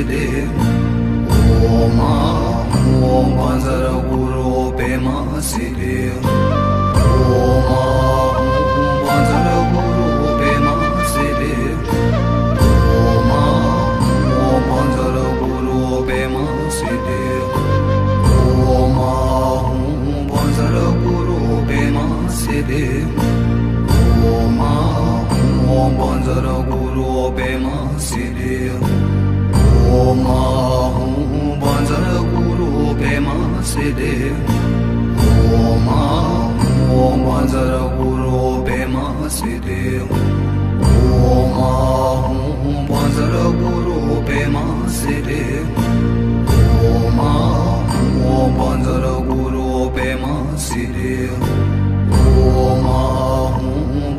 Dev. Om Om Panzara Guru Pema Siddhev. Om Panzara Guru Pema Siddhev. Om Panzara Guru Pema Siddhev. Om Panzara Guru Pema Siddhev. Om Panzara Guru Pema Siddhev. Om Panzara Guru Pema Siddhev. Om Panzara Guru Pema Siddhev. Om